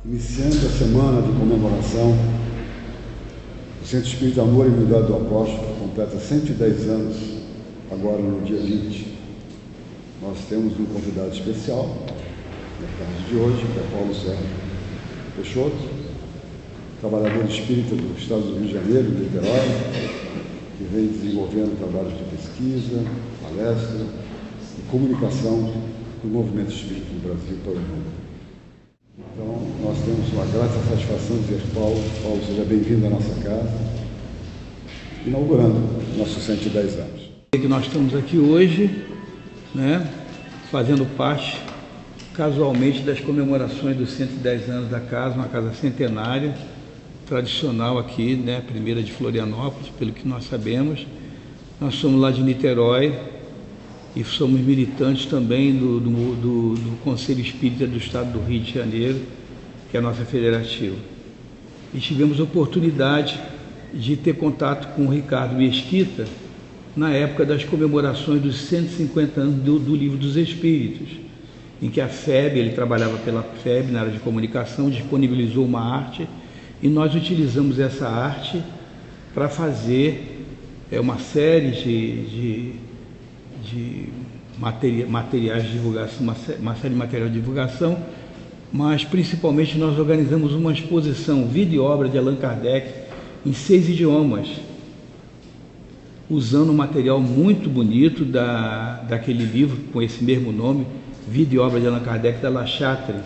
Iniciando a semana de comemoração, o Centro Espírita Amor e Unidade do Apóstolo completa 110 anos, agora no dia 20. Nós temos um convidado especial, na tarde de hoje, que é Paulo Sérgio Peixoto, trabalhador espírita do Estado do Rio de Janeiro, de Niterói, que vem desenvolvendo trabalhos de pesquisa, palestra e comunicação do movimento espírita do Brasil para o mundo. Então, nós temos uma grata satisfação de dizer, Paulo, seja bem-vindo à nossa casa, inaugurando nossos 110 anos. Que nós estamos aqui hoje, fazendo parte, casualmente, das comemorações dos 110 anos da casa, uma casa centenária, tradicional aqui, primeira de Florianópolis, pelo que nós sabemos. Nós somos lá de Niterói e somos militantes também do Conselho Espírita do Estado do Rio de Janeiro, que é a nossa federativa. E tivemos a oportunidade de ter contato com o Ricardo Mesquita na época das comemorações dos 150 anos do Livro dos Espíritos, em que a FEB, ele trabalhava pela FEB na área de comunicação, disponibilizou uma arte e nós utilizamos essa arte para fazer uma série de materiais de divulgação, uma série de materiais de divulgação, mas principalmente nós organizamos uma exposição Vida e Obra de Allan Kardec em 6 idiomas, usando um material muito bonito daquele livro com esse mesmo nome, Vida e Obra de Allan Kardec, da La Chatre.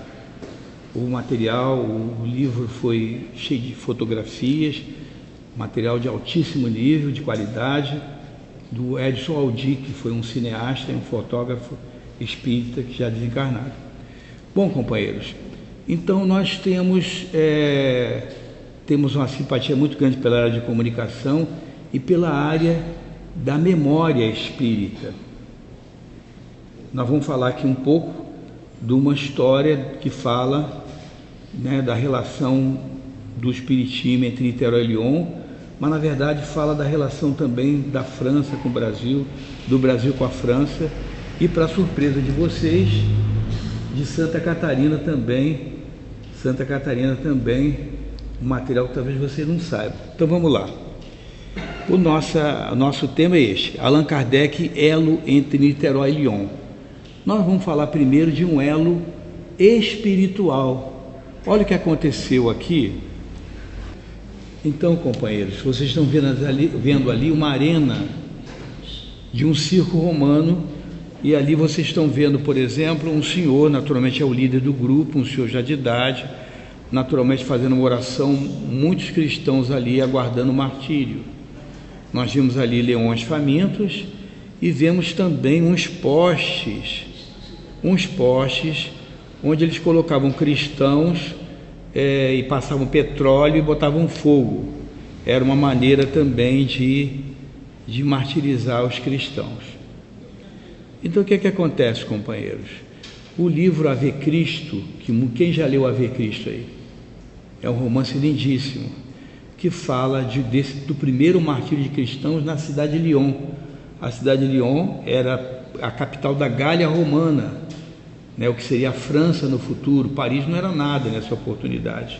O livro foi cheio de fotografias, material de altíssimo nível, de qualidade, do Edson Aldi, que foi um cineasta e um fotógrafo espírita que já desencarnado. Bom, companheiros, então nós temos uma simpatia muito grande pela área de comunicação e pela área da memória espírita. Nós vamos falar aqui um pouco de uma história que fala da relação do espiritismo entre Niterói e Lyon, mas na verdade fala da relação também da França com o Brasil, do Brasil com a França, e para surpresa de vocês, de Santa Catarina também, um material que talvez você não saiba. Então vamos lá. O nosso tema é este: Allan Kardec, elo entre Niterói e Lyon. Nós vamos falar primeiro de um elo espiritual. Olha o que aconteceu aqui. Então, companheiros, vocês estão vendo ali uma arena de um circo romano, e ali vocês estão vendo, por exemplo, um senhor, naturalmente é o líder do grupo, um senhor já de idade, naturalmente fazendo uma oração, muitos cristãos ali aguardando o martírio. Nós vimos ali leões famintos e vemos também uns postes onde eles colocavam cristãos e passavam petróleo e botavam fogo. Era uma maneira também de martirizar os cristãos. Então o que acontece, companheiros? O livro Ave Cristo, quem já leu Ave Cristo aí? É um romance lindíssimo, que fala do primeiro martírio de cristãos na cidade de Lyon. A cidade de Lyon era a capital da Gália Romana, o que seria a França no futuro. Paris não era nada nessa oportunidade,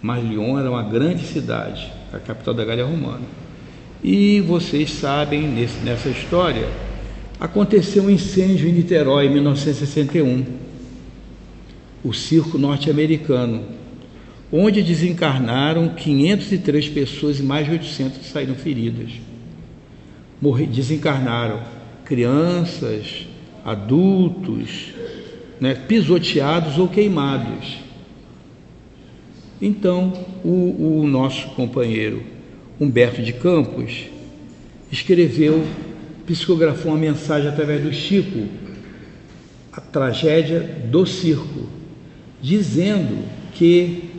mas Lyon era uma grande cidade, a capital da Gália Romana. E vocês sabem, nessa história, aconteceu um incêndio em Niterói em 1961, o circo norte-americano, onde desencarnaram 503 pessoas e mais de 800 saíram feridas. Desencarnaram crianças, adultos, pisoteados ou queimados. Então, o nosso companheiro Humberto de Campos psicografou uma mensagem através do Chico, a tragédia do circo, dizendo que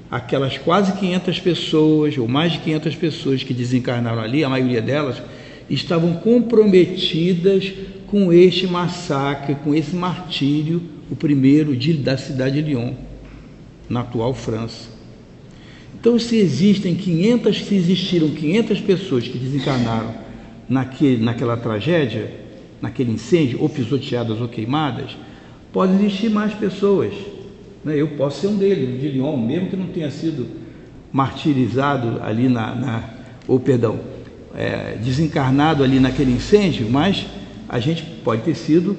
aquelas quase 500 pessoas, ou mais de 500 pessoas que desencarnaram ali, a maioria delas, estavam comprometidas com este massacre, com esse martírio, o primeiro da cidade de Lyon, na atual França. Então, se existiram 500 pessoas que desencarnaram naquela tragédia, naquele incêndio, ou pisoteadas ou queimadas, pode existir mais pessoas. né? Eu posso ser um deles, de Lyon, mesmo que não tenha sido martirizado ali desencarnado ali naquele incêndio, mas a gente pode ter sido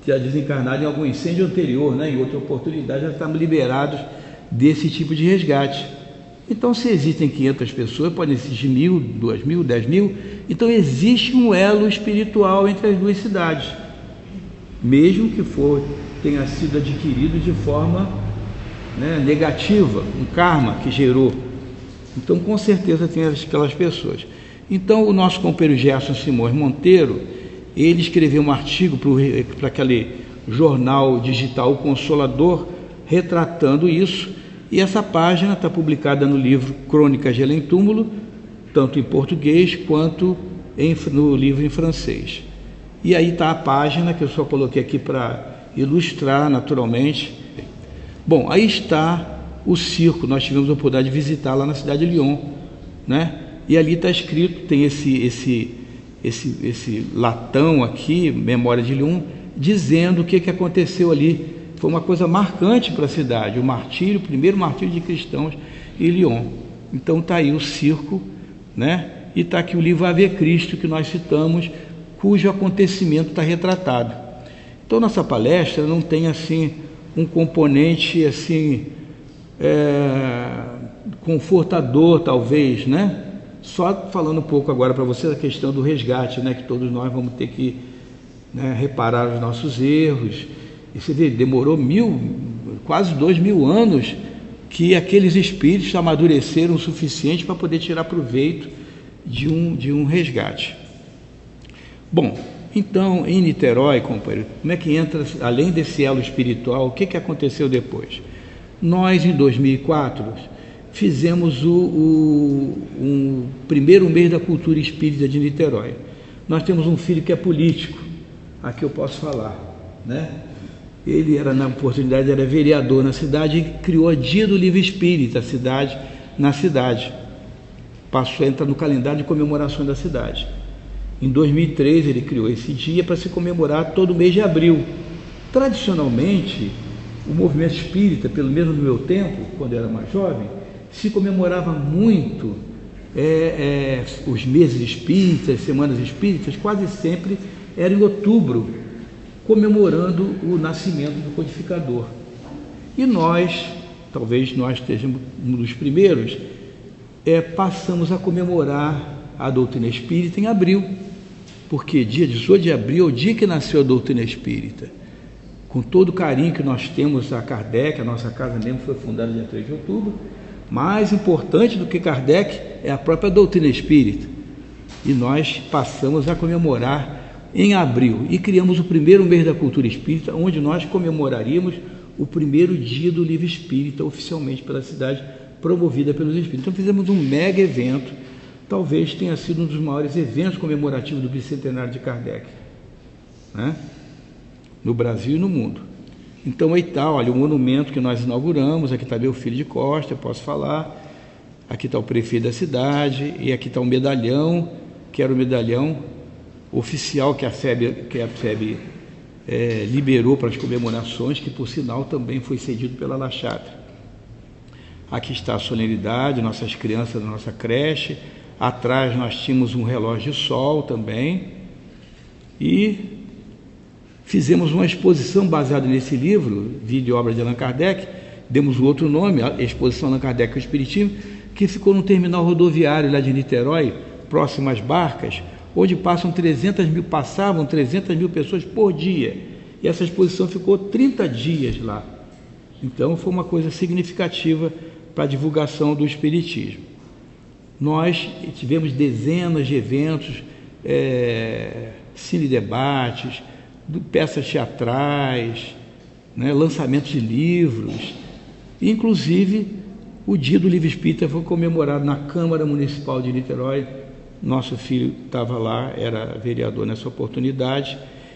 já desencarnado em algum incêndio anterior, né? Em outra oportunidade já estamos liberados desse tipo de resgate. Então, se existem 500 pessoas, podem existir 1.000, 2.000, 10.000. Então, existe um elo espiritual entre as duas cidades, mesmo que tenha sido adquirido de forma, né, negativa, um karma que gerou. Então, com certeza tem aquelas pessoas. Então, o nosso companheiro Gerson Simões Monteiro, ele escreveu um artigo para aquele jornal digital O Consolador, retratando isso. E essa página está publicada no livro Crônicas de Além Túmulo, tanto em português quanto no livro em francês. E aí está a página que eu só coloquei aqui para ilustrar naturalmente. Bom, aí está o circo, nós tivemos a oportunidade de visitar lá na cidade de Lyon, né? E ali está escrito, tem esse latão aqui, Memória de Lyon, dizendo o que aconteceu ali. Foi uma coisa marcante para a cidade, o primeiro martírio de cristãos em Lyon. Então está aí o circo, né? E está aqui o livro Ave Cristo, que nós citamos, cujo acontecimento está retratado. Então nossa palestra não tem assim um componente assim confortador, talvez, né? Só falando um pouco agora para vocês a questão do resgate, né? Que todos nós vamos ter que, né, reparar os nossos erros. E você vê, demorou quase 2.000 anos que aqueles espíritos amadureceram o suficiente para poder tirar proveito de um resgate. Bom, então em Niterói, companheiro, como é que entra, além desse elo espiritual, o que aconteceu depois? Nós, em 2004, fizemos o primeiro mês da cultura espírita de Niterói. Nós temos um filho que é político, aqui eu posso falar, né? Ele na oportunidade era vereador na cidade e criou a Dia do Livro Espírita, na cidade. Passou a entrar no calendário de comemorações da cidade. Em 2003 ele criou esse dia para se comemorar todo mês de abril. Tradicionalmente, o movimento espírita, pelo menos no meu tempo, quando eu era mais jovem, se comemorava muito os meses espíritas, semanas espíritas, quase sempre era em outubro, comemorando o nascimento do codificador. E nós, talvez nós estejamos um dos primeiros, passamos a comemorar a doutrina espírita em abril, porque dia 18 de abril é o dia que nasceu a doutrina espírita. Com todo o carinho que nós temos a Kardec, a nossa casa mesmo foi fundada dia 3 de outubro, mais importante do que Kardec é a própria doutrina espírita. E nós passamos a comemorar em abril e criamos o primeiro mês da cultura espírita, onde nós comemoraríamos o primeiro dia do livro espírita oficialmente pela cidade, promovida pelos espíritos. Então fizemos um mega evento, talvez tenha sido um dos maiores eventos comemorativos do bicentenário de Kardec, né? No Brasil e no mundo. Então aí está, olha, o monumento que nós inauguramos, aqui está meu filho de Costa, eu posso falar, aqui está o prefeito da cidade, e aqui está o medalhão, que era o medalhão oficial que a FEB liberou para as comemorações, que por sinal também foi cedido pela La Chatra. Aqui está a solenidade, nossas crianças da nossa creche, atrás nós tínhamos um relógio de sol também, e fizemos uma exposição baseada nesse livro, Vida e Obra de Allan Kardec, demos um outro nome, a Exposição Allan Kardec e o Espiritismo, que ficou no terminal rodoviário lá de Niterói, próximo às Barcas, onde passavam 300 mil pessoas por dia, e essa exposição ficou 30 dias lá. Então foi uma coisa significativa para a divulgação do Espiritismo. Nós tivemos dezenas de eventos, cine-debates, peças teatrais, né, lançamentos de livros, inclusive o Dia do Livro Espírita foi comemorado na Câmara Municipal de Niterói. Nosso filho estava lá, era vereador nessa oportunidade,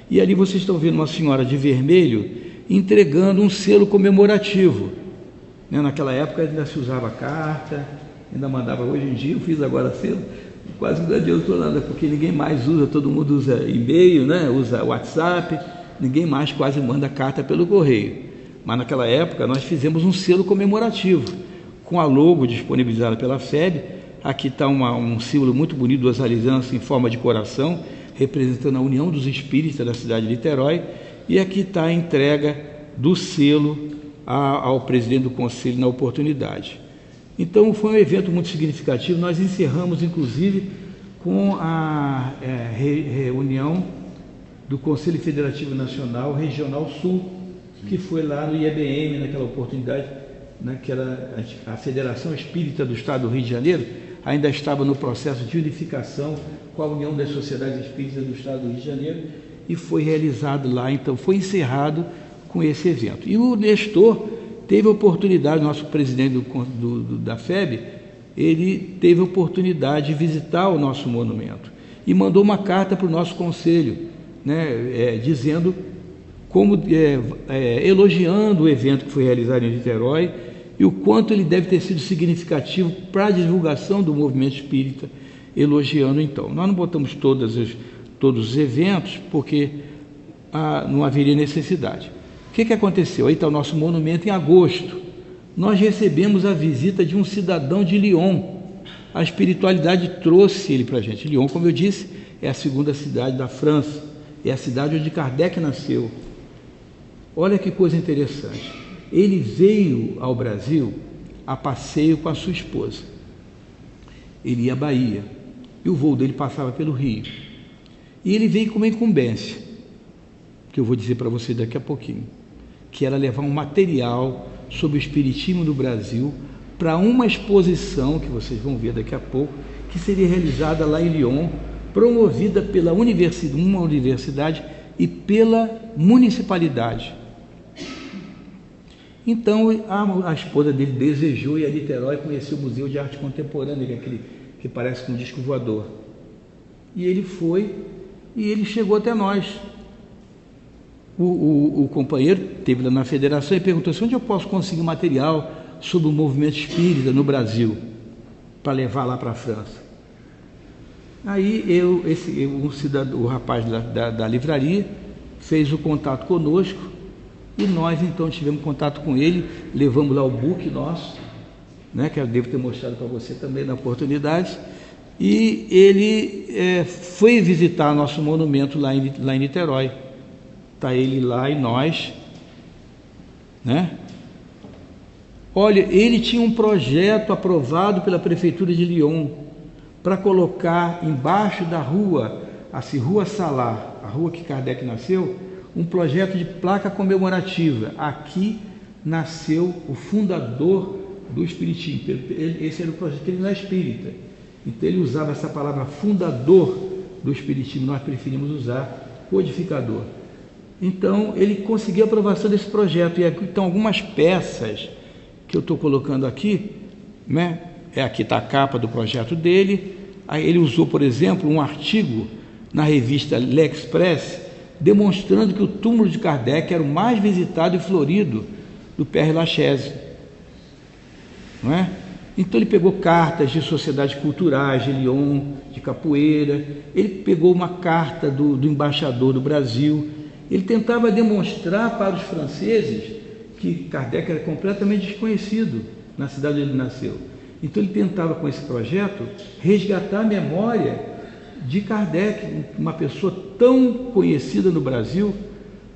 e ali vocês estão vendo uma senhora de vermelho entregando um selo comemorativo, né? Naquela época ainda se usava carta, ainda mandava. Hoje em dia eu fiz agora selo, quase não adiantou nada, porque ninguém mais usa, todo mundo usa e-mail, né? Usa WhatsApp, ninguém mais quase manda carta pelo correio. mas naquela época nós fizemos um selo comemorativo, com a logo disponibilizada pela FEB. Aqui está um símbolo muito bonito, duas alianças em forma de coração, representando a união dos espíritas da cidade de Niterói, e aqui está a entrega do selo ao presidente do conselho na oportunidade. Então foi um evento muito significativo. Nós encerramos inclusive com a reunião do Conselho Federativo Nacional Regional Sul, que foi lá no IEBM naquela oportunidade, a Federação Espírita do Estado do Rio de Janeiro ainda estava no processo de unificação com a União das Sociedades Espíritas do Estado do Rio de Janeiro, e foi realizado lá. Então foi encerrado com esse evento. E o Nestor teve a oportunidade, nosso presidente da FEB, ele teve a oportunidade de visitar o nosso monumento e mandou uma carta para o nosso conselho, né, dizendo, elogiando o evento que foi realizado em Niterói e o quanto ele deve ter sido significativo para a divulgação do movimento espírita, elogiando. Então, nós não botamos todos os eventos porque não haveria necessidade. O que aconteceu? Aí está o nosso monumento. Em agosto, nós recebemos a visita de um cidadão de Lyon. A espiritualidade trouxe ele para a gente. Lyon, como eu disse, é a segunda cidade da França, é a cidade onde Kardec nasceu. Olha que coisa interessante. Ele veio ao Brasil a passeio com a sua esposa. Ele ia à Bahia e o voo dele passava pelo Rio. E ele veio com uma incumbência, que eu vou dizer para você daqui a pouquinho, que era levar um material sobre o espiritismo do Brasil para uma exposição que vocês vão ver daqui a pouco, que seria realizada lá em Lyon, promovida pela uma universidade e pela municipalidade. Então a esposa dele desejou ir a Niterói conhecer o Museu de Arte Contemporânea, que é aquele que parece com um disco voador. E ele foi, e ele chegou até nós. O companheiro esteve lá na federação e perguntou assim: onde eu posso conseguir material sobre o movimento espírita no Brasil para levar lá para a França? Aí o rapaz da livraria fez o contato conosco e nós então tivemos contato com ele, levamos lá o book nosso, né, que eu devo ter mostrado para você também na oportunidade, e ele foi visitar nosso monumento lá em Niterói. Está ele lá e nós, né? Olha, ele tinha um projeto aprovado pela Prefeitura de Lyon para colocar embaixo da rua, assim, Rua Salar, a rua que Kardec nasceu, um projeto de placa comemorativa. Aqui nasceu o fundador do Espiritismo. Esse era o projeto, ele não é espírita. Então ele usava essa palavra fundador do Espiritismo, nós preferimos usar codificador. Então ele conseguiu a aprovação desse projeto, e aqui estão algumas peças que eu estou colocando aqui, né? Aqui está a capa do projeto dele. Aí ele usou, por exemplo, um artigo na revista L'Express, demonstrando que o túmulo de Kardec era o mais visitado e florido do Père Lachaise, não é? Então ele pegou cartas de sociedades culturais de Lyon, de capoeira, ele pegou uma carta do embaixador do Brasil. Ele tentava demonstrar para os franceses que Kardec era completamente desconhecido na cidade onde ele nasceu. Então ele tentava, com esse projeto, resgatar a memória de Kardec, uma pessoa tão conhecida no Brasil,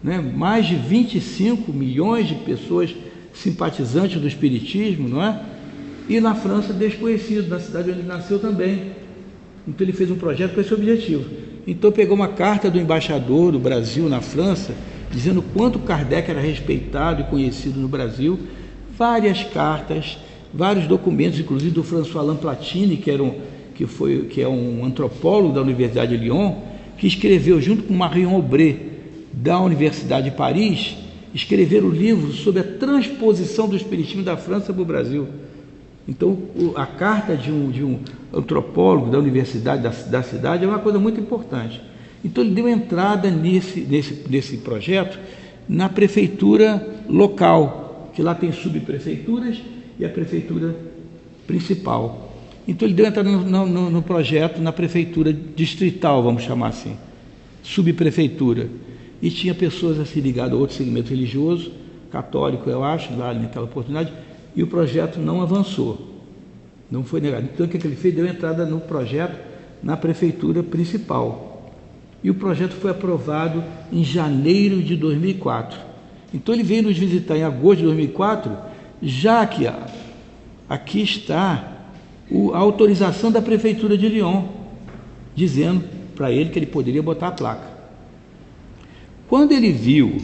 né? Mais de 25 milhões de pessoas simpatizantes do Espiritismo, não é? E na França desconhecido, na cidade onde ele nasceu também. Então ele fez um projeto com esse objetivo. Então pegou uma carta do embaixador do Brasil na França, dizendo quanto Kardec era respeitado e conhecido no Brasil, várias cartas, vários documentos, inclusive do François Alain Platini, que é um antropólogo da Universidade de Lyon, que escreveu junto com Marion Aubry, da Universidade de Paris, escreveram o livro sobre a transposição do Espiritismo da França para o Brasil. Então a carta de um antropólogo da universidade da cidade é uma coisa muito importante. Então ele deu entrada nesse projeto na prefeitura local, que lá tem subprefeituras e a prefeitura principal. Então ele deu entrada no projeto na prefeitura distrital, vamos chamar assim, subprefeitura. E tinha pessoas assim ligadas a outro segmento religioso, católico, eu acho, lá naquela oportunidade, e o projeto não avançou, não foi negado. Então o que ele fez? Deu entrada no projeto na prefeitura principal. E o projeto foi aprovado em janeiro de 2004. Então ele veio nos visitar em agosto de 2004, já que aqui está a autorização da prefeitura de Lyon, dizendo para ele que ele poderia botar a placa. Quando ele viu,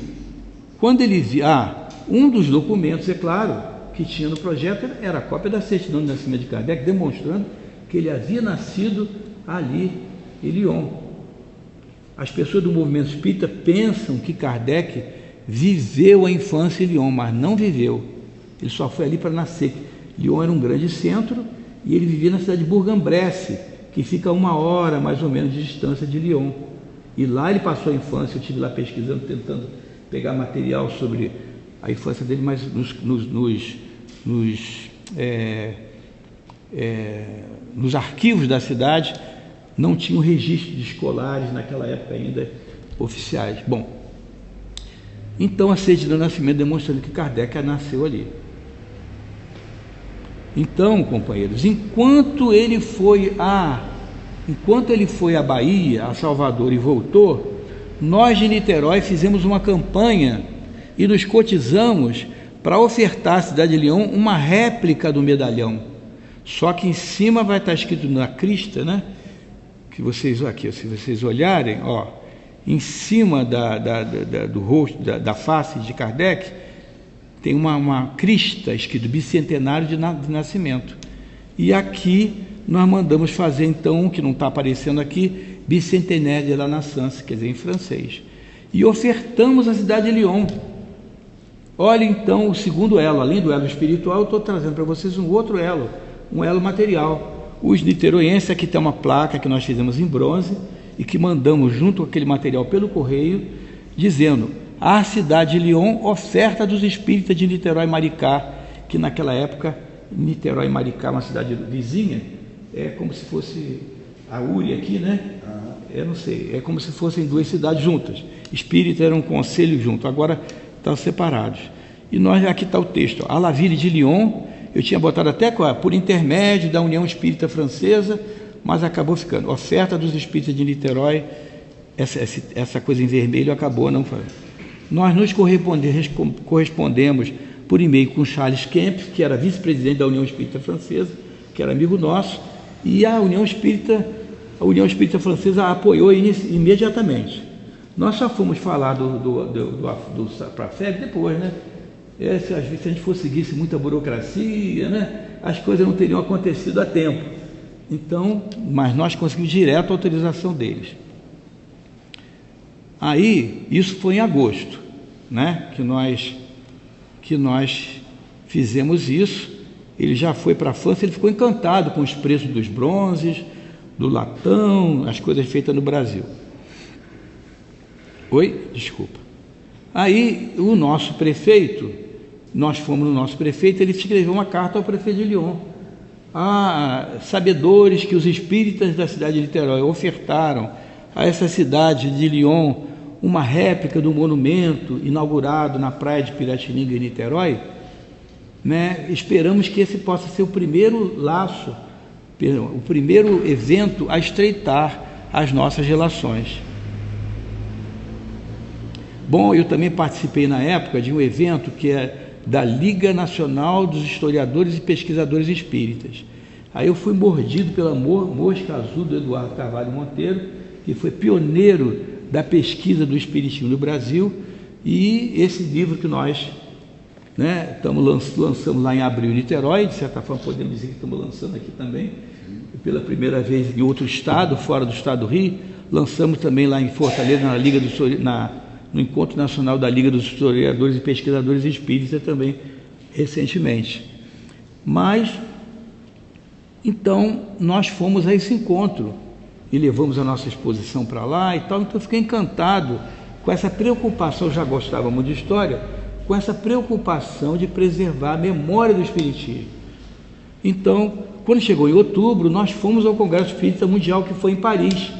um dos documentos, é claro, que tinha no projeto era a cópia da certidão de nascimento de Kardec, demonstrando que ele havia nascido ali em Lyon. As pessoas do movimento espírita pensam que Kardec viveu a infância em Lyon, mas não viveu. Ele só foi ali para nascer. Lyon era um grande centro e ele vivia na cidade de Bourg-en-Bresse, que fica a 1 hora mais ou menos de distância de Lyon. E lá ele passou a infância. Eu estive lá pesquisando, tentando pegar material sobre a infância dele, mas nos arquivos da cidade não tinham registro de escolares naquela época ainda oficiais. Bom, então a certidão de nascimento demonstrando que Kardec nasceu ali. Então, companheiros, enquanto ele foi à Bahia, a Salvador e voltou, nós de Niterói fizemos uma campanha e nos cotizamos para ofertar à cidade de Lyon uma réplica do medalhão. Só que em cima vai estar escrito na crista, né? Que vocês aqui, se vocês olharem, ó, em cima do rosto, da face de Kardec, tem uma crista escrito bicentenário de nascimento. E aqui nós mandamos fazer então, que não está aparecendo aqui, bicentenaire de la naissance, quer dizer, em francês. E ofertamos à cidade de Lyon. Olha então o segundo elo, além do elo espiritual, eu estou trazendo para vocês um outro elo, um elo material. Os niteroenses, aqui tem uma placa que nós fizemos em bronze e que mandamos junto com aquele material pelo correio, dizendo: a cidade de Lyon, oferta dos espíritas de Niterói e Maricá, que naquela época Niterói e Maricá, uma cidade vizinha, é como se fosse a URI aqui, né? Eu não sei, é como se fossem duas cidades juntas. Espírita era um conselho junto, agora estão separados. E nós, aqui está o texto, a La Ville de Lyon, eu tinha botado até por intermédio da União Espírita Francesa, mas acabou ficando oferta dos espíritas de Niterói. Essa coisa em vermelho acabou não falando. Nós nos correspondemos por e-mail com Charles Kemp, que era vice-presidente da União Espírita Francesa, que era amigo nosso, e a União Espírita Francesa apoiou imediatamente. Nós só fomos falar para a FEB depois, né? Se a gente fosse seguisse muita burocracia, né? As coisas não teriam acontecido a tempo. Então, mas nós conseguimos direto a autorização deles. Aí, isso foi em agosto, né? Que nós fizemos isso. Ele já foi para a França, ele ficou encantado com os preços dos bronzes, do latão, as coisas feitas no Brasil. Desculpa. Aí o nosso prefeito, nós fomos no nosso prefeito, ele escreveu uma carta ao prefeito de Lyon. Sabedores que os espíritas da cidade de Niterói ofertaram a essa cidade de Lyon uma réplica do monumento inaugurado na praia de Piratininga em Niterói, né? Esperamos que esse possa ser o primeiro laço, o primeiro evento a estreitar as nossas relações. Bom, eu também participei na época de um evento que é da Liga Nacional dos Historiadores e Pesquisadores Espíritas. Aí eu fui mordido pela mosca azul do Eduardo Carvalho Monteiro, que foi pioneiro da pesquisa do espiritismo no Brasil, e esse livro que nós, né, lançamos lá em abril em Niterói, de certa forma podemos dizer que estamos lançando aqui também, pela primeira vez em outro estado, fora do estado do Rio. Lançamos também lá em Fortaleza, no Encontro Nacional da Liga dos Historiadores e Pesquisadores Espíritas também, recentemente. Mas, então, nós fomos a esse encontro e levamos a nossa exposição para lá e tal. Então eu fiquei encantado com essa preocupação, já gostava muito de história, com essa preocupação de preservar a memória do espiritismo. Então, quando chegou em outubro, nós fomos ao Congresso Espírita Mundial, que foi em Paris.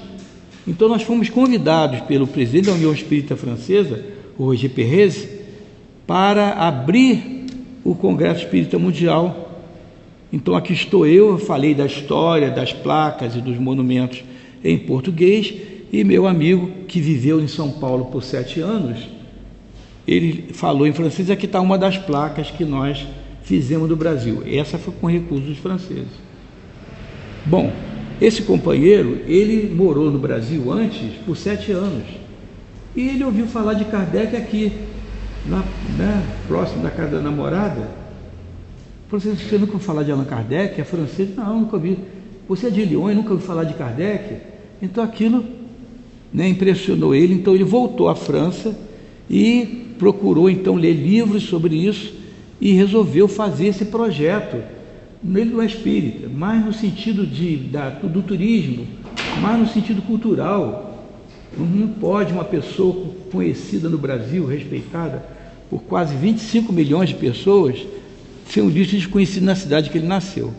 Então nós fomos convidados pelo presidente da União Espírita Francesa, o Roger Perez, para abrir o Congresso Espírita Mundial. Então aqui estou eu falei da história, das placas e dos monumentos em português, e meu amigo que viveu em São Paulo por 7 anos, ele falou em francês. Aqui está uma das placas que nós fizemos no Brasil. Essa foi com recursos dos franceses. Bom, esse companheiro, ele morou no Brasil antes por 7 anos, e ele ouviu falar de Kardec aqui, próximo da casa da namorada. Falou assim: você nunca ouviu falar de Allan Kardec? É francês? Não, nunca ouvi. Você é de Lyon e nunca ouviu falar de Kardec? Então aquilo, impressionou ele. Então ele voltou à França e procurou então ler livros sobre isso e resolveu fazer esse projeto. Ele não é espírita, mas no sentido do turismo, mas no sentido cultural. Não pode uma pessoa conhecida no Brasil, respeitada por quase 25 milhões de pessoas, ser um lixo desconhecido na cidade que ele nasceu.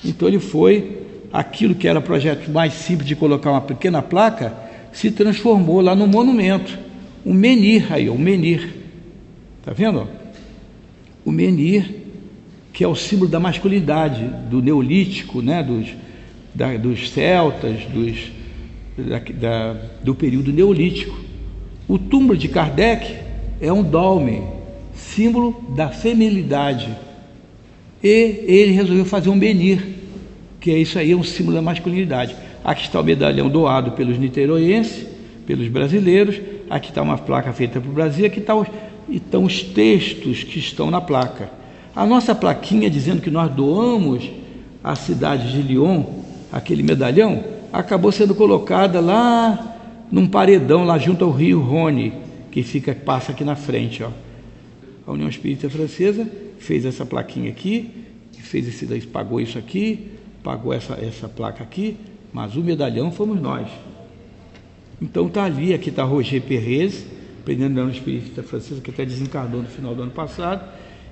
Então ele foi, aquilo que era projeto mais simples de colocar uma pequena placa, se transformou lá num monumento, um menhir, aí, um menhir, tá vendo? O menhir, que é o símbolo da masculinidade, do neolítico, dos celtas, do período neolítico. O túmulo de Kardec é um dolmen, símbolo da feminilidade, e ele resolveu fazer um menhir, que é isso aí, é um símbolo da masculinidade. Aqui está o medalhão doado pelos niteroenses, pelos brasileiros. Aqui está uma placa feita para o Brasil. Aqui estão os textos que estão na placa. A nossa plaquinha dizendo que nós doamos à cidade de Lyon, aquele medalhão, acabou sendo colocada lá num paredão, lá junto ao rio Rhône, que passa aqui na frente, ó. A União Espírita Francesa fez essa plaquinha aqui, pagou isso aqui, pagou essa placa aqui, mas o medalhão fomos nós. Então está ali, aqui está Roger Perrez, presidente da União Espírita Francesa, que até desencarnou no final do ano passado,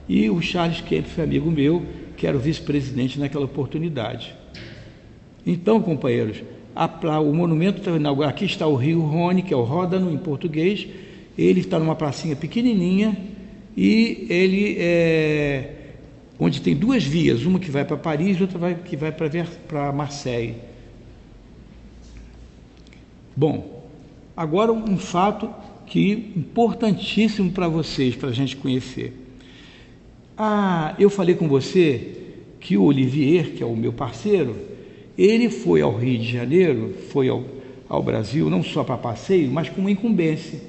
e o Charles Kempf, amigo meu, que era o vice-presidente naquela oportunidade. Então, companheiros, o monumento está inaugurado. Aqui está o rio Rhône, que é o Ródano em português. Ele está numa pracinha pequenininha, e ele onde tem 2 vias, uma que vai para Paris e outra que vai para Marseille. Bom, agora um fato importantíssimo para vocês, para a gente conhecer. Eu falei com você que o Olivier, que é o meu parceiro, ele foi ao Rio de Janeiro, foi ao Brasil, não só para passeio, mas com uma incumbência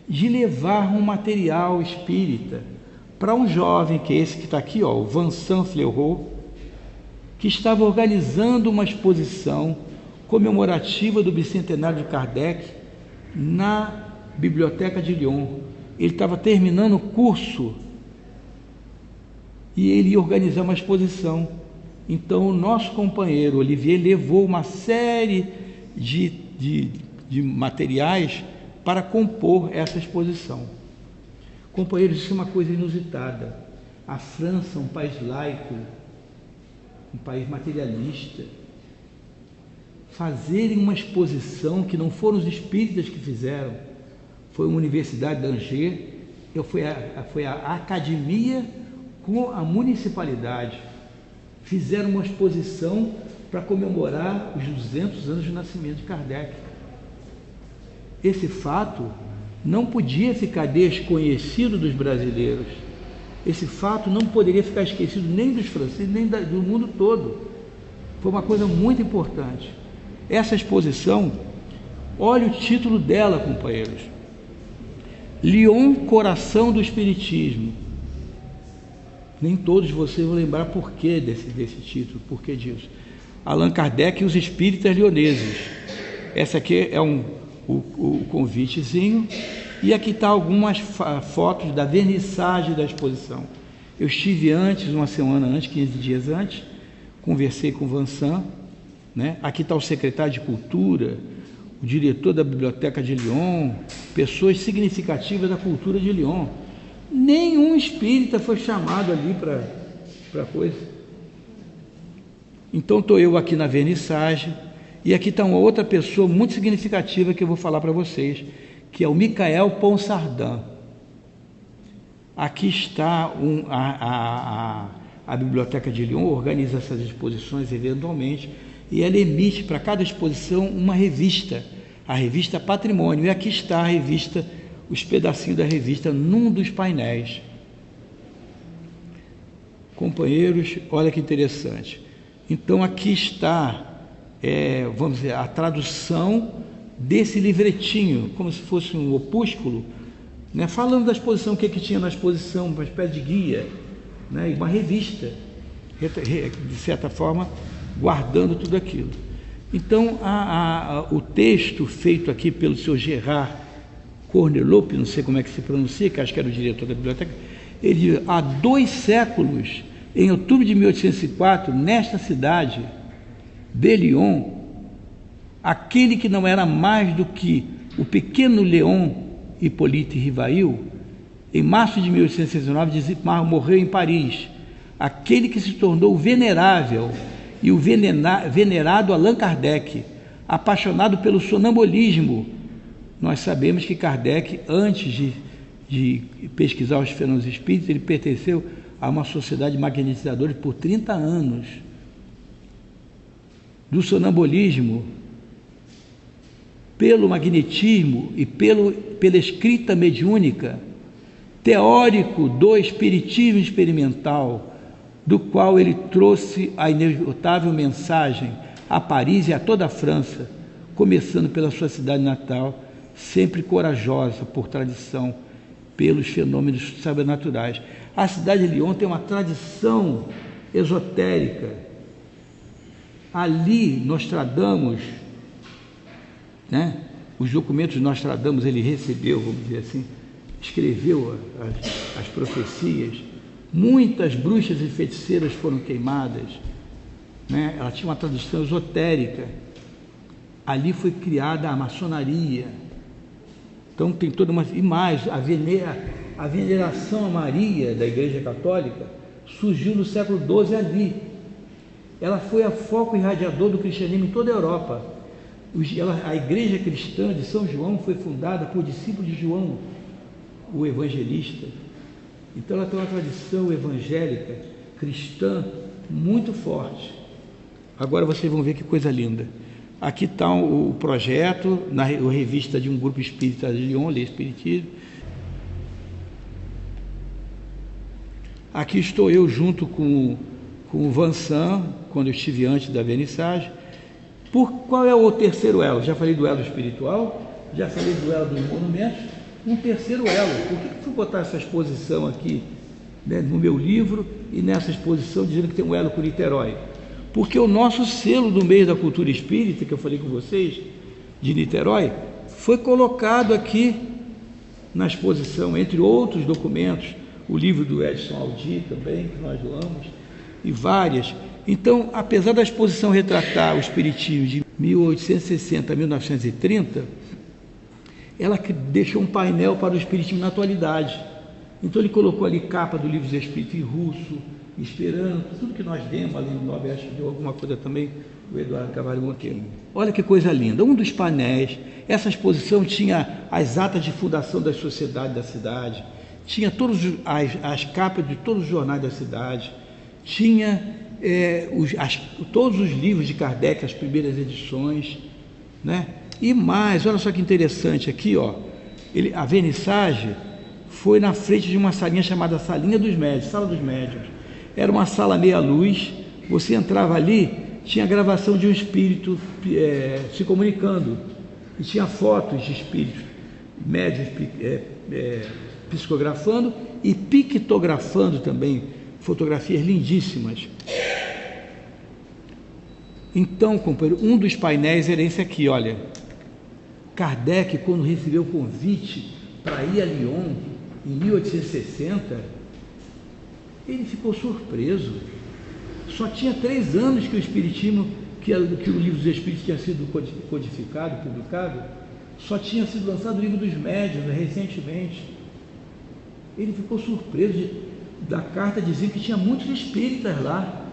de levar um material espírita para um jovem, que é esse que está aqui, ó, o Vincent Fleurot, que estava organizando uma exposição comemorativa do bicentenário de Kardec na Biblioteca de Lyon. Ele estava terminando o curso e ele ia organizar uma exposição. Então o nosso companheiro Olivier levou uma série de materiais para compor essa exposição. Companheiros, isso é uma coisa inusitada. A França, um país laico, um país materialista, fazerem uma exposição que não foram os espíritas que fizeram, foi uma universidade de Angers, foi a academia com a municipalidade, fizeram uma exposição para comemorar os 200 anos de nascimento de Kardec. Esse fato não podia ficar desconhecido dos brasileiros. Esse fato não poderia ficar esquecido nem dos franceses, nem do mundo todo. Foi uma coisa muito importante. Essa exposição, olha o título dela, companheiros: Lyon, coração do Espiritismo. Nem todos vocês vão lembrar por que desse título, por que disso. Allan Kardec e os espíritas lioneses. Essa aqui é o convitezinho, e aqui está algumas fotos da vernissagem da exposição. Eu estive antes, uma semana antes, 15 dias antes, conversei com o Vincent, né? Aqui está o secretário de Cultura, o diretor da Biblioteca de Lyon, pessoas significativas da cultura de Lyon. Nenhum espírita foi chamado ali para coisa. Então estou eu aqui na vernissagem, e aqui está uma outra pessoa muito significativa que eu vou falar para vocês, que é o Michael Ponsardin. Aqui está a Biblioteca de Lyon, organiza essas exposições eventualmente, e ela emite para cada exposição uma revista, a revista Patrimônio, e aqui está a revista, os pedacinhos da revista num dos painéis. Companheiros, olha que interessante. Então aqui está, vamos dizer, a tradução desse livretinho, como se fosse um opúsculo, né, falando da exposição, o que tinha na exposição, uma espécie de guia, né, e uma revista, de certa forma, guardando tudo aquilo. Então, o texto feito aqui pelo senhor Gerard Corneloup, não sei como é que se pronuncia, que acho que era o diretor da biblioteca, ele diz: há 2 séculos, em outubro de 1804, nesta cidade de Lyon, aquele que não era mais do que o pequeno Léon Hippolyte Rivail, em março de 1869, morreu em Paris. Aquele que se tornou venerável e o venerado Allan Kardec, apaixonado pelo sonambulismo. Nós sabemos que Kardec, antes de pesquisar os fenômenos espíritos, ele pertenceu a uma sociedade de magnetizadores por 30 anos. Do sonambulismo, pelo magnetismo e pela escrita mediúnica, teórico do espiritismo experimental, do qual ele trouxe a inesgotável mensagem a Paris e a toda a França, começando pela sua cidade natal, sempre corajosa por tradição, pelos fenômenos sobrenaturais. A cidade de Lyon tem uma tradição esotérica. Ali, Nostradamus, né? Os documentos de Nostradamus ele recebeu, vamos dizer assim, escreveu as profecias. Muitas bruxas e feiticeiras foram queimadas, né? Ela tinha uma tradição esotérica. Ali foi criada a maçonaria. Então tem toda uma... E mais, a veneração a Maria da Igreja Católica surgiu no século XII ali. Ela foi a foco irradiador do cristianismo em toda a Europa. A Igreja Cristã de São João foi fundada por discípulos de João, o evangelista. Então ela tem uma tradição evangélica, cristã, muito forte. Agora vocês vão ver que coisa linda. Aqui está o projeto, na revista de um grupo espírita de Lyon, Le Espiritisme. Aqui estou eu junto com o Vincent, quando eu estive antes da vernissagem. Qual é o terceiro elo? Já falei do elo espiritual, já falei do elo dos monumentos. Um terceiro elo. Por que fui botar essa exposição aqui, né, no meu livro e nessa exposição dizendo que tem um elo com Niterói? Porque o nosso selo do mês da cultura espírita, que eu falei com vocês, de Niterói, foi colocado aqui na exposição, entre outros documentos, o livro do Edson Aldi também, que nós doamos, e várias. Então, apesar da exposição retratar o espiritismo de 1860 a 1930, ela deixou um painel para o espiritismo na atualidade. Então ele colocou ali capa do livro dos Espíritos em russo, Esperanto, tudo que nós demos, além do nome, acho que deu alguma coisa também, o Eduardo Carvalho Monteiro. Olha que coisa linda, um dos painéis, essa exposição tinha as atas de fundação das sociedades da cidade, tinha as capas de todos os jornais da cidade, tinha todos os livros de Kardec, as primeiras edições, né? E mais, olha só que interessante aqui, ó, a vernissagem foi na frente de uma salinha chamada Salinha dos Médiuns, Sala dos Médiuns. Era uma sala meia-luz, você entrava ali, tinha gravação de um espírito se comunicando, e tinha fotos de espíritos médiuns psicografando e pictografando também, fotografias lindíssimas. Então, companheiro, um dos painéis era esse aqui, olha. Kardec, quando recebeu o convite para ir a Lyon, em 1860, ele ficou surpreso. Só tinha 3 anos que o Espiritismo, que o Livro dos Espíritos tinha sido codificado, publicado, só tinha sido lançado o Livro dos Médiuns recentemente. Ele ficou surpreso da carta dizendo que tinha muitos espíritas lá.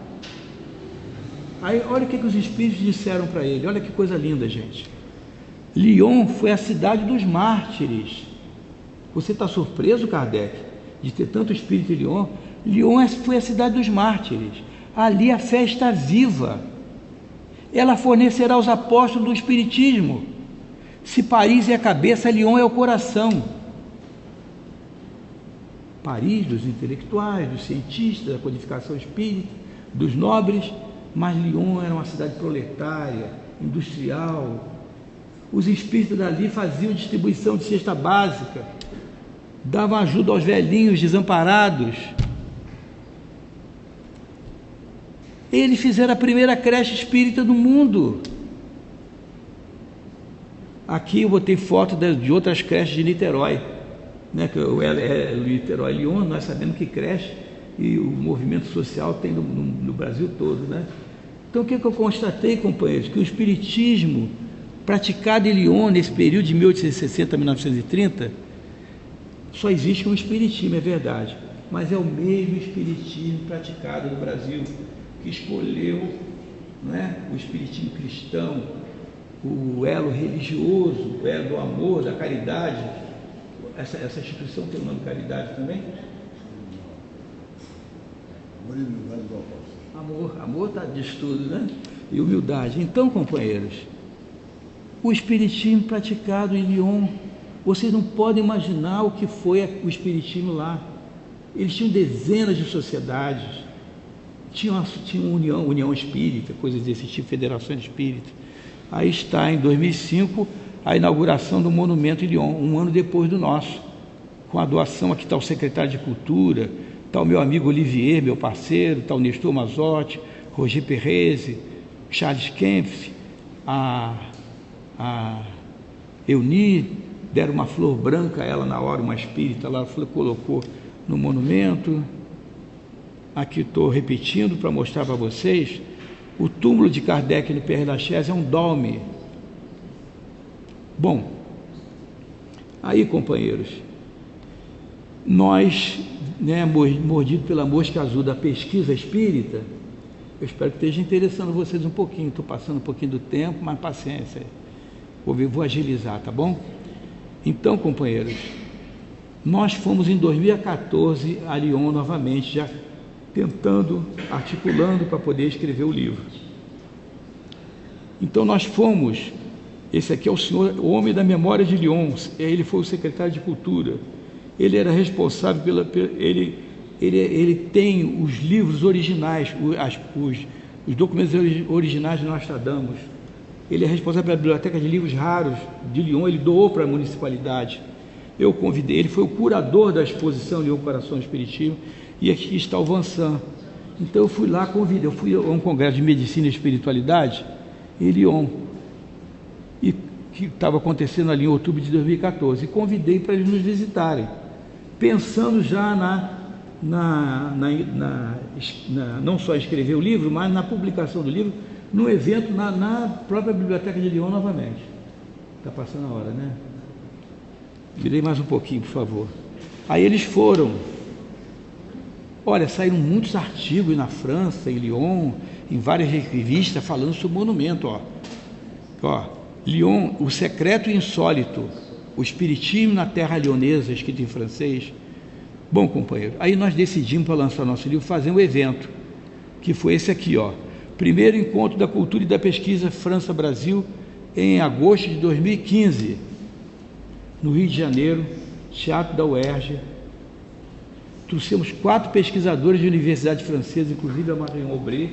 Aí olha o que os espíritos disseram para ele, olha que coisa linda, gente. Lyon foi a cidade dos mártires. Você está surpreso, Kardec? de ter tanto espírito em Lyon. Lyon foi a cidade dos mártires. Ali a fé está viva. Ela fornecerá aos apóstolos do espiritismo. Se Paris é a cabeça, Lyon é o coração. Paris dos intelectuais, dos cientistas, da codificação espírita, dos nobres, mas Lyon era uma cidade proletária, industrial. Os espíritas dali faziam distribuição de cesta básica, davam ajuda aos velhinhos desamparados. Eles fizeram a primeira creche espírita do mundo. Aqui eu botei foto de outras creches de Niterói, né, que é Niterói Lyon, nós sabemos que creche e o movimento social tem no Brasil todo, né? Então o que eu constatei, companheiros? Que o espiritismo praticado em Lyon nesse período de 1860 a 1930, só existe um espiritismo, é verdade, mas é o mesmo espiritismo praticado no Brasil, que escolheu, né, o espiritismo cristão, o elo religioso, o elo do amor, da caridade. Essa instituição tem o nome de caridade também? Amor e humildade do apóstolo. Amor está de estudo, né? E humildade. Então, companheiros, o espiritismo praticado em Lyon, vocês não podem imaginar o que foi o espiritismo lá. Eles tinham dezenas de sociedades, tinham união espírita, coisas desse tipo, federações espíritas. Aí está, em 2005, a inauguração do monumento em Lyon, um ano depois do nosso, com a doação. Aqui está o secretário de Cultura, está o meu amigo Olivier, meu parceiro, está o Nestor Mazotti, Roger Perreze, Charles Kempf, a Euni, deram uma flor branca a ela na hora, uma espírita lá, colocou no monumento. Aqui estou repetindo para mostrar para vocês, o túmulo de Kardec no Père Lachaise é um dólmen. Bom, aí, companheiros, nós, né, mordido pela mosca azul da pesquisa espírita, eu espero que esteja interessando vocês um pouquinho. Estou passando um pouquinho do tempo, mas paciência, vou agilizar, tá bom? Então, companheiros, nós fomos em 2014 a Lyon novamente, já tentando, articulando para poder escrever o livro. Então nós fomos, esse aqui é o senhor, o homem da memória de Lyon, ele foi o secretário de Cultura, ele era responsável ele tem os livros originais, os documentos originais de Nostradamus. Ele é responsável pela biblioteca de livros raros de Lyon, ele doou para a municipalidade. Eu convidei, ele foi o curador da exposição Lyon Coração do Espiritismo, e aqui está o Vansan. Então eu fui lá, eu fui a um congresso de Medicina e Espiritualidade em Lyon, e que estava acontecendo ali em outubro de 2014, e convidei para eles nos visitarem, pensando já não só escrever o livro, mas na publicação do livro, no evento na própria Biblioteca de Lyon novamente. Está passando a hora, né? Virei mais um pouquinho, por favor. Aí eles foram. Olha, saíram muitos artigos na França, em Lyon, em várias revistas, falando sobre o monumento. Lyon, o secreto e insólito, o espiritismo na terra lyonesa, escrito em francês. Bom, companheiro, aí nós decidimos, para lançar nosso livro, fazer um evento, que foi esse aqui, primeiro encontro da cultura e da pesquisa França-Brasil, em agosto de 2015, no Rio de Janeiro, Teatro da UERJ. Trouxemos 4 pesquisadores de universidade francesa, inclusive a Marion Aubry,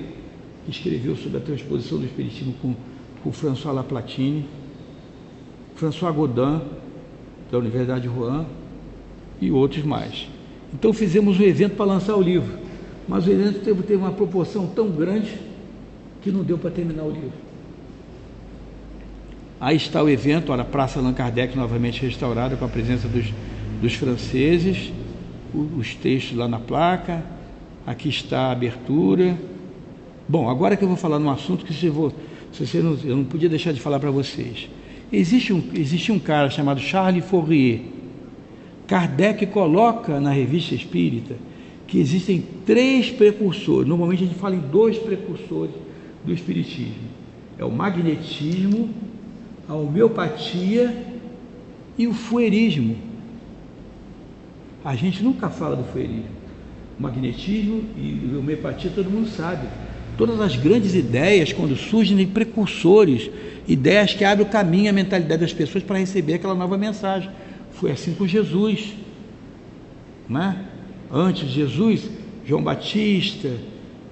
que escreveu sobre a transposição do espiritismo com François Laplatine, François Godin, da Universidade de Rouen, e outros mais. Então fizemos um evento para lançar o livro, mas o evento teve uma proporção tão grande que não deu para terminar o livro. Aí está o evento, olha, a Praça Allan Kardec novamente restaurada, com a presença dos franceses, os textos lá na placa. Aqui está a abertura. Bom, agora que eu vou falar num assunto que eu não podia deixar de falar para vocês. Existia um cara chamado Charles Fourier. Kardec coloca na Revista Espírita que existem 3 precursores. Normalmente a gente fala em 2 precursores do espiritismo. É o magnetismo, a homeopatia e o fuerismo. A gente nunca fala do fuerismo. O magnetismo e a homeopatia todo mundo sabe. Todas as grandes ideias, quando surgem, de precursores, ideias que abrem o caminho à mentalidade das pessoas para receber aquela nova mensagem. Foi assim com Jesus, né? Antes de Jesus, João Batista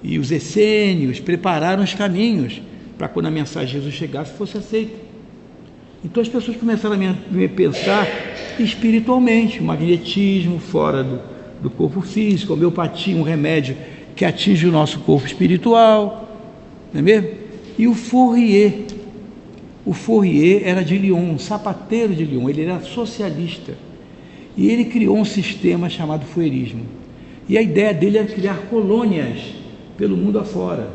e os essênios prepararam os caminhos para quando a mensagem de Jesus chegasse, fosse aceita. Então as pessoas começaram a pensar espiritualmente, o magnetismo fora do corpo físico, a homeopatia, um remédio que atinge o nosso corpo espiritual, não é mesmo? E o Fourier era de Lyon, um sapateiro de Lyon, ele era socialista, e ele criou um sistema chamado fuerismo, e a ideia dele era criar colônias pelo mundo afora.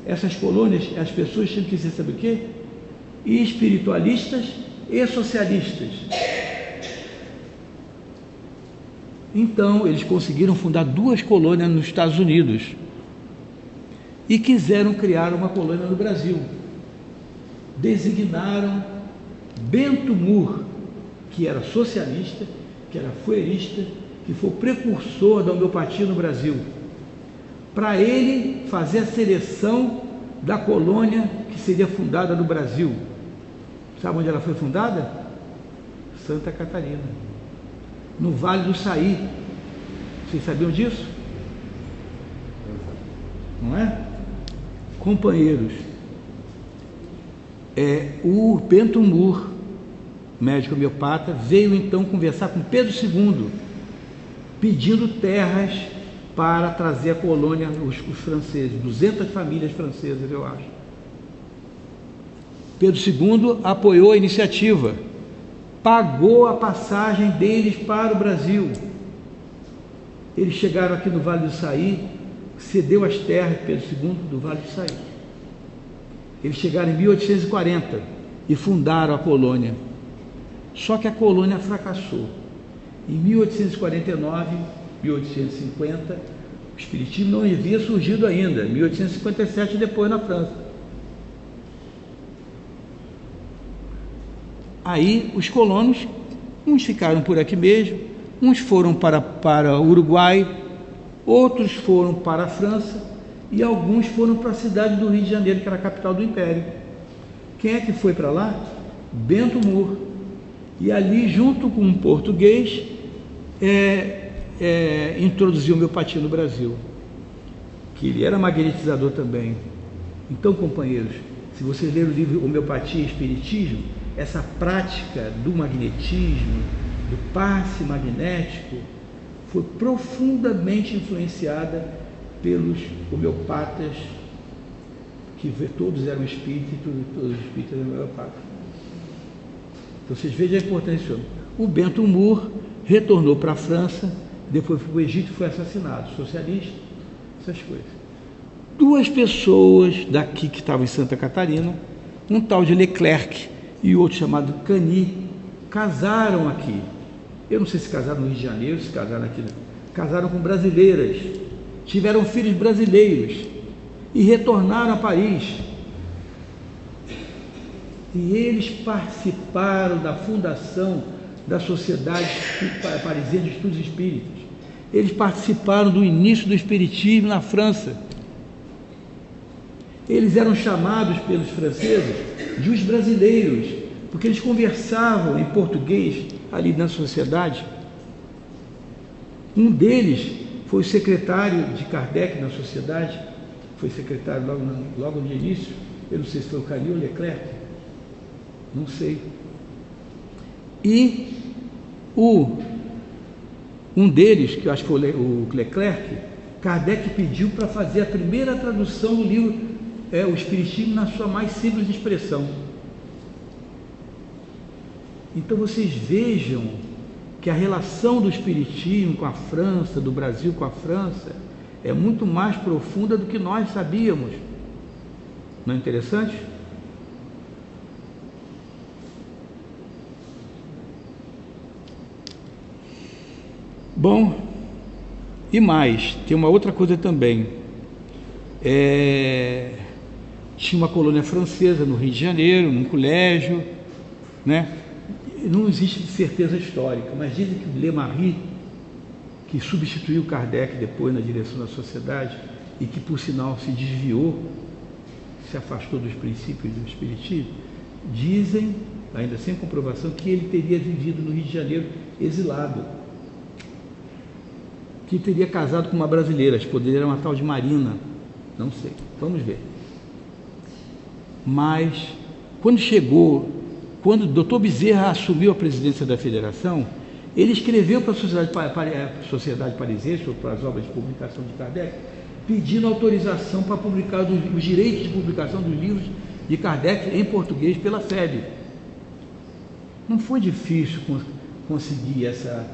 Essas colônias, as pessoas tinham que ser, sabe o quê? Espiritualistas e socialistas. Então eles conseguiram fundar 2 colônias nos Estados Unidos e quiseram criar uma colônia no Brasil. Designaram Bento Moore, que era socialista, que era fuerista, que foi o precursor da homeopatia no Brasil, para ele fazer a seleção da colônia que seria fundada no Brasil. Sabe onde ela foi fundada? Santa Catarina, no Vale do Saí. Vocês sabiam disso? Não é? Companheiros, o Bento Moore, médico homeopata, veio então conversar com Pedro II, pedindo terras para trazer a colônia, os franceses, 200 famílias francesas, eu acho. Pedro II apoiou a iniciativa, pagou a passagem deles para o Brasil. Eles chegaram aqui no Vale do Saí, cedeu as terras de Pedro II do Vale do Saí. Eles chegaram em 1840 e fundaram a colônia. Só que a colônia fracassou. Em 1849, 1850, o espiritismo não havia surgido ainda. Em 1857, depois na França. Aí os colonos, uns ficaram por aqui mesmo, uns foram para o Uruguai, outros foram para a França e alguns foram para a cidade do Rio de Janeiro, que era a capital do Império. Quem é que foi para lá? Bento Moore. E ali, junto com um português, introduziu a homeopatia no Brasil, que ele era magnetizador também. Então, companheiros, se vocês lerem o livro Homeopatia e Espiritismo, essa prática do magnetismo, do passe magnético, foi profundamente influenciada pelos homeopatas, que todos eram espíritas e todos os espíritas eram homeopatas. Então vocês vejam a importância disso. O Bento Moore retornou para a França, depois foi para o Egito e foi assassinado, socialista, essas coisas. 2 pessoas daqui que estavam em Santa Catarina, um tal de Leclerc e outro chamado Cani, casaram aqui. Eu não sei se casaram no Rio de Janeiro, se casaram aqui. Casaram com brasileiras, tiveram filhos brasileiros e retornaram a Paris. E eles participaram da fundação da Sociedade Parisiense de Estudos Espíritas. Eles participaram do início do espiritismo na França. Eles eram chamados pelos franceses de os brasileiros, porque eles conversavam em português ali na sociedade. Um deles foi o secretário de Kardec na sociedade, foi secretário logo no início. Eu não sei se foi o Cani ou o Leclerc, não sei. E um deles, que eu acho que foi o Leclerc, Kardec pediu para fazer a primeira tradução do livro O Espiritismo na sua mais simples expressão. Então vocês vejam que a relação do espiritismo com a França, do Brasil com a França, é muito mais profunda do que nós sabíamos. Não é interessante? Bom, e mais, tem uma outra coisa também. Tinha uma colônia francesa no Rio de Janeiro, num colégio, né? Não existe certeza histórica, mas dizem que o Le Marie, que substituiu Kardec depois na direção da sociedade e que, por sinal, se desviou, se afastou dos princípios do Espiritismo, dizem, ainda sem comprovação, que ele teria vivido no Rio de Janeiro exilado, que teria casado com uma brasileira, a esposa dele era uma tal de Marina, não sei, vamos ver. Mas, quando o doutor Bezerra assumiu a presidência da federação, ele escreveu para a Sociedade Parisiense, ou para as obras de publicação de Kardec, pedindo autorização para publicar os direitos de publicação dos livros de Kardec em português pela FEB. Não foi difícil conseguir essa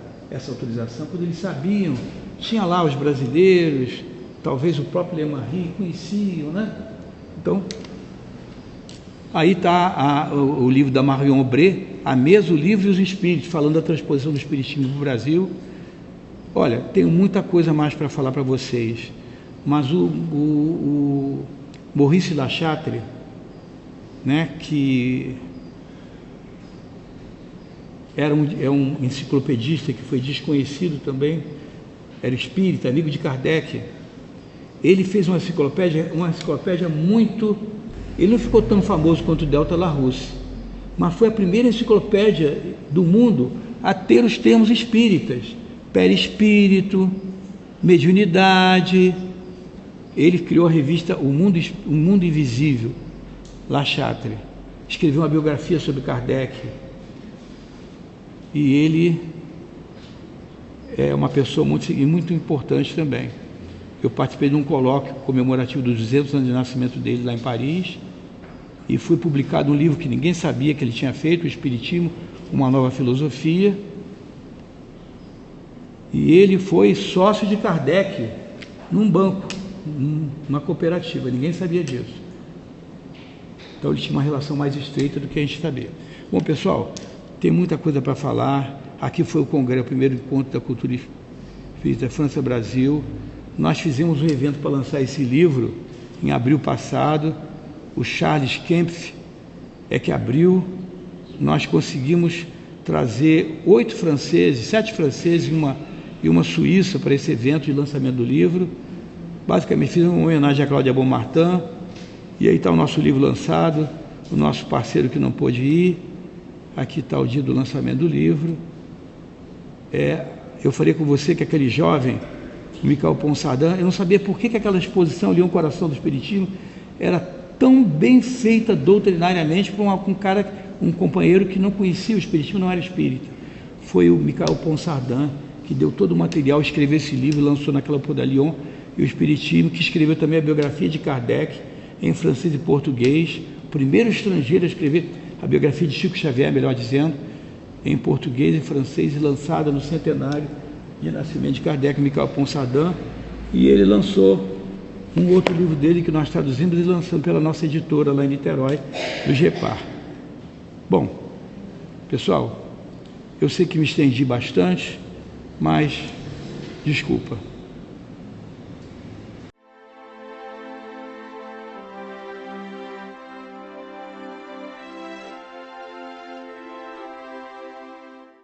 autorização, quando eles sabiam, tinha lá os brasileiros, talvez o próprio Lemarri conheciam, né? Então, aí está o livro da Marion Aubry, A Mesa, o Livro e os Espíritos, falando da transposição do Espiritismo no Brasil. Olha, tenho muita coisa mais para falar para vocês, mas o Maurice Lachatre, né, que é um enciclopedista que foi desconhecido também, era espírita, amigo de Kardec. Ele fez uma enciclopédia muito... Ele não ficou tão famoso quanto o Delta Larousse, mas foi a primeira enciclopédia do mundo a ter os termos espíritas, perispírito, mediunidade. Ele criou a revista O Mundo Invisível, Lachatre. Escreveu uma biografia sobre Kardec. E ele é uma pessoa muito importante também. Eu participei de um colóquio comemorativo dos 200 anos de nascimento dele lá em Paris, e foi publicado um livro que ninguém sabia que ele tinha feito, O Espiritismo, Uma Nova Filosofia, e ele foi sócio de Kardec num banco, numa cooperativa, ninguém sabia disso. Então ele tinha uma relação mais estreita do que a gente sabia. Bom, pessoal, tem muita coisa para falar. Aqui foi o congresso, o primeiro encontro da cultura espírita França-Brasil. Nós fizemos um evento para lançar esse livro em abril passado. O Charles Kempf é que abriu. Nós conseguimos trazer 7 franceses e uma suíça para esse evento de lançamento do livro. Basicamente fizemos uma homenagem a Cláudia Bonmartin. E aí está o nosso livro lançado, o nosso parceiro que não pôde ir. Aqui está o dia do lançamento do livro. Eu falei com você que aquele jovem, o Michael Ponsardin, eu não sabia por que aquela exposição ali, O Coração do Espiritismo, era tão bem feita doutrinariamente por um companheiro que não conhecia o Espiritismo, não era espírita. Foi o Michael Ponsardin que deu todo o material, escreveu esse livro, lançou na Clopot da Lyon, e o Espiritismo, que escreveu também a biografia de Kardec em francês e português, o primeiro estrangeiro a escrever a biografia de Chico Xavier, melhor dizendo, em português e francês, e lançada no centenário de nascimento de Kardec, Michael Ponsardin. E ele lançou um outro livro dele que nós traduzimos e lançamos pela nossa editora lá em Niterói, do GEPAR. Bom, pessoal, eu sei que me estendi bastante, mas desculpa.